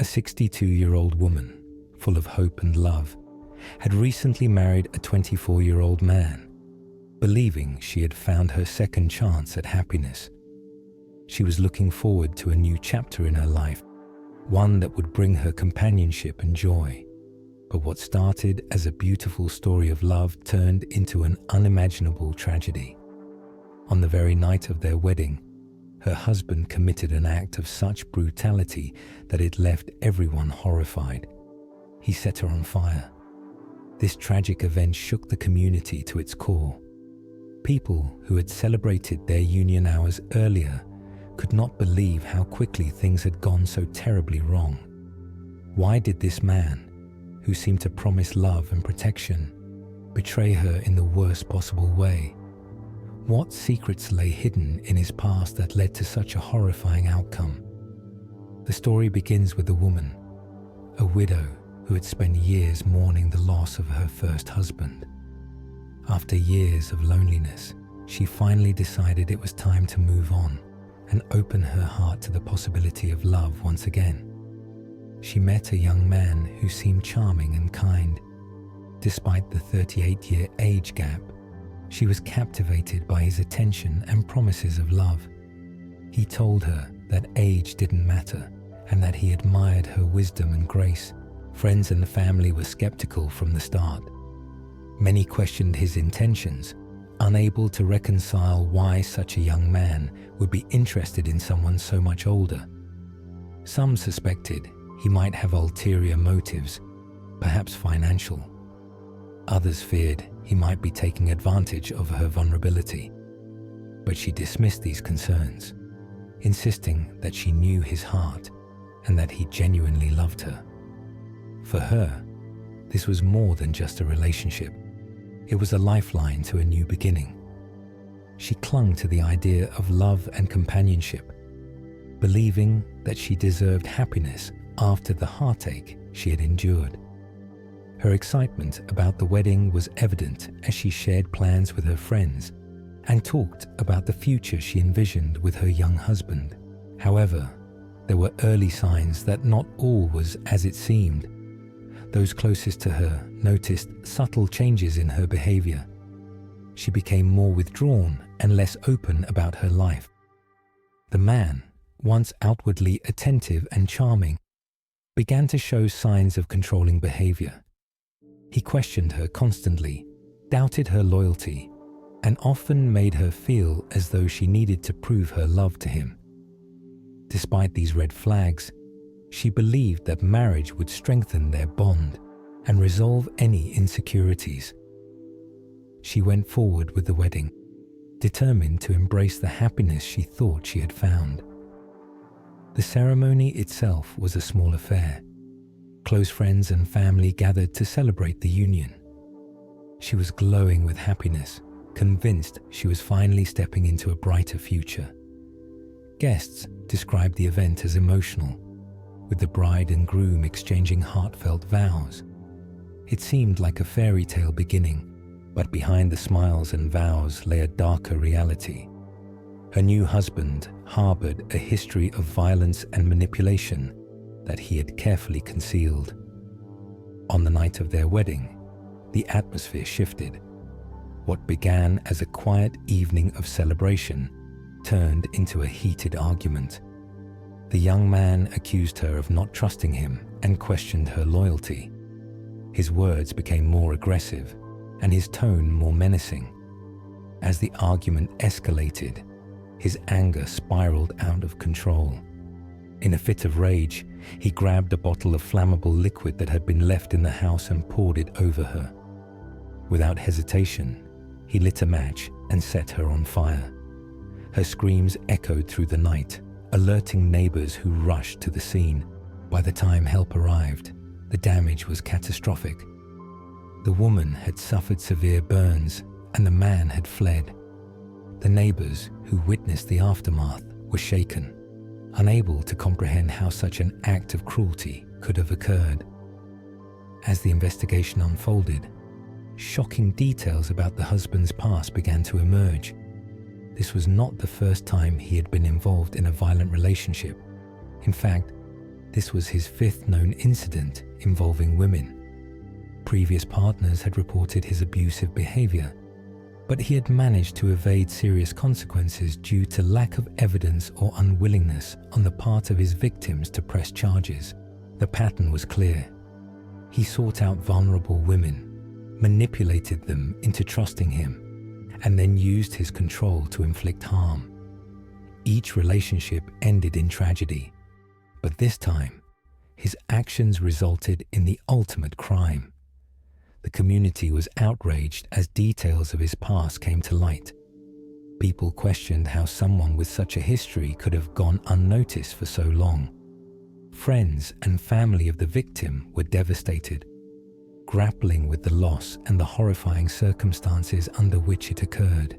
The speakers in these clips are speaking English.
a 62-year-old woman, full of hope and love, had recently married a 24-year-old man, believing she had found her second chance at happiness. She was looking forward to a new chapter in her life, one that would bring her companionship and joy. But what started as a beautiful story of love turned into an unimaginable tragedy. On the very night of their wedding, her husband committed an act of such brutality that it left everyone horrified. He set her on fire. This tragic event shook the community to its core. People who had celebrated their union hours earlier could not believe how quickly things had gone so terribly wrong. Why did this man, who seemed to promise love and protection, betray her in the worst possible way? What secrets lay hidden in his past that led to such a horrifying outcome? The story begins with a woman, a widow who had spent years mourning the loss of her first husband. After years of loneliness, she finally decided it was time to move on and open her heart to the possibility of love once again. She met a young man who seemed charming and kind. Despite the 38-year age gap, she was captivated by his attention and promises of love. He told her that age didn't matter and that he admired her wisdom and grace. Friends and family were skeptical from the start. Many questioned his intentions, unable to reconcile why such a young man would be interested in someone so much older. Some suspected he might have ulterior motives, perhaps financial. Others feared he might be taking advantage of her vulnerability. But she dismissed these concerns, insisting that she knew his heart and that he genuinely loved her. For her, this was more than just a relationship. It was a lifeline to a new beginning. She clung to the idea of love and companionship, believing that she deserved happiness after the heartache she had endured. Her excitement about the wedding was evident as she shared plans with her friends and talked about the future she envisioned with her young husband. However, there were early signs that not all was as it seemed. Those closest to her noticed subtle changes in her behavior. She became more withdrawn and less open about her life. The man, once outwardly attentive and charming, began to show signs of controlling behavior. He questioned her constantly, doubted her loyalty, and often made her feel as though she needed to prove her love to him. Despite these red flags, she believed that marriage would strengthen their bond and resolve any insecurities. She went forward with the wedding, determined to embrace the happiness she thought she had found. The ceremony itself was a small affair. Close friends and family gathered to celebrate the union. She was glowing with happiness, convinced she was finally stepping into a brighter future. Guests described the event as emotional, with the bride and groom exchanging heartfelt vows. It seemed like a fairy tale beginning, but behind the smiles and vows lay a darker reality. Her new husband harbored a history of violence and manipulation that he had carefully concealed. On the night of their wedding, the atmosphere shifted. What began as a quiet evening of celebration turned into a heated argument. The young man accused her of not trusting him and questioned her loyalty. His words became more aggressive and his tone more menacing. As the argument escalated, his anger spiraled out of control. In a fit of rage, he grabbed a bottle of flammable liquid that had been left in the house and poured it over her. Without hesitation, he lit a match and set her on fire. Her screams echoed through the night, alerting neighbors who rushed to the scene. By the time help arrived, the damage was catastrophic. The woman had suffered severe burns and the man had fled. The neighbors who witnessed the aftermath were shaken, unable to comprehend how such an act of cruelty could have occurred. As the investigation unfolded, shocking details about the husband's past began to emerge. This was not the first time he had been involved in a violent relationship. In fact, This was his fifth known incident involving women. Previous partners had reported his abusive behavior, but he had managed to evade serious consequences due to lack of evidence or unwillingness on the part of his victims to press charges. The pattern was clear. He sought out vulnerable women, manipulated them into trusting him, and then used his control to inflict harm. Each relationship ended in tragedy, but this time, his actions resulted in the ultimate crime. The community was outraged as details of his past came to light. People questioned how someone with such a history could have gone unnoticed for so long. Friends and family of the victim were devastated, grappling with the loss and the horrifying circumstances under which it occurred.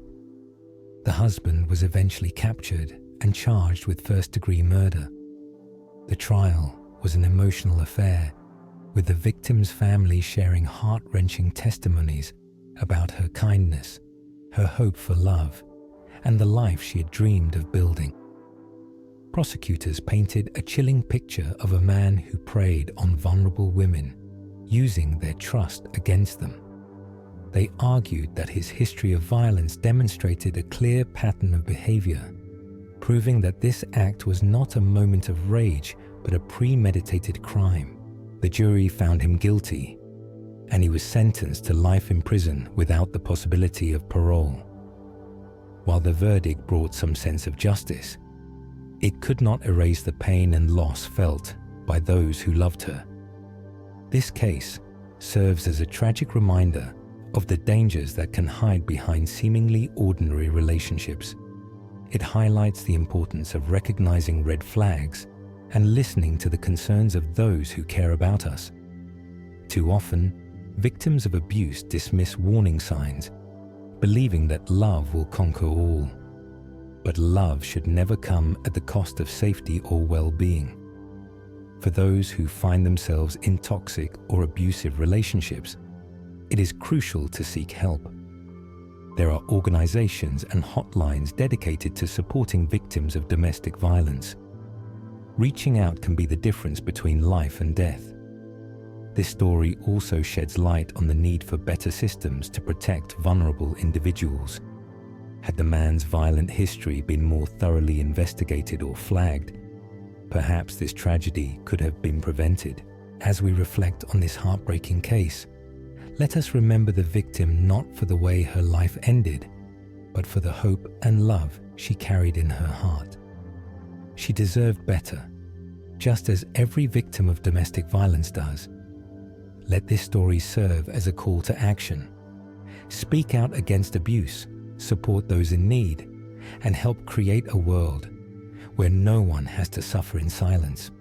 The husband was eventually captured and charged with first-degree murder. The trial was an emotional affair, with the victim's family sharing heart-wrenching testimonies about her kindness, her hope for love, and the life she had dreamed of building. Prosecutors painted a chilling picture of a man who preyed on vulnerable women, using their trust against them. They argued that his history of violence demonstrated a clear pattern of behavior, proving that this act was not a moment of rage but a premeditated crime. The jury found him guilty, and he was sentenced to life in prison without the possibility of parole. While the verdict brought some sense of justice, it could not erase the pain and loss felt by those who loved her. This case serves as a tragic reminder of the dangers that can hide behind seemingly ordinary relationships. It highlights the importance of recognizing red flags and listening to the concerns of those who care about us. Too often, victims of abuse dismiss warning signs, believing that love will conquer all. But love should never come at the cost of safety or well-being. For those who find themselves in toxic or abusive relationships, it is crucial to seek help. There are organizations and hotlines dedicated to supporting victims of domestic violence. Reaching out can be the difference between life and death. This story also sheds light on the need for better systems to protect vulnerable individuals. Had the man's violent history been more thoroughly investigated or flagged, perhaps this tragedy could have been prevented. As we reflect on this heartbreaking case, let us remember the victim not for the way her life ended, but for the hope and love she carried in her heart. She deserved better, just as every victim of domestic violence does. Let this story serve as a call to action. Speak out against abuse, support those in need, and help create a world where no one has to suffer in silence.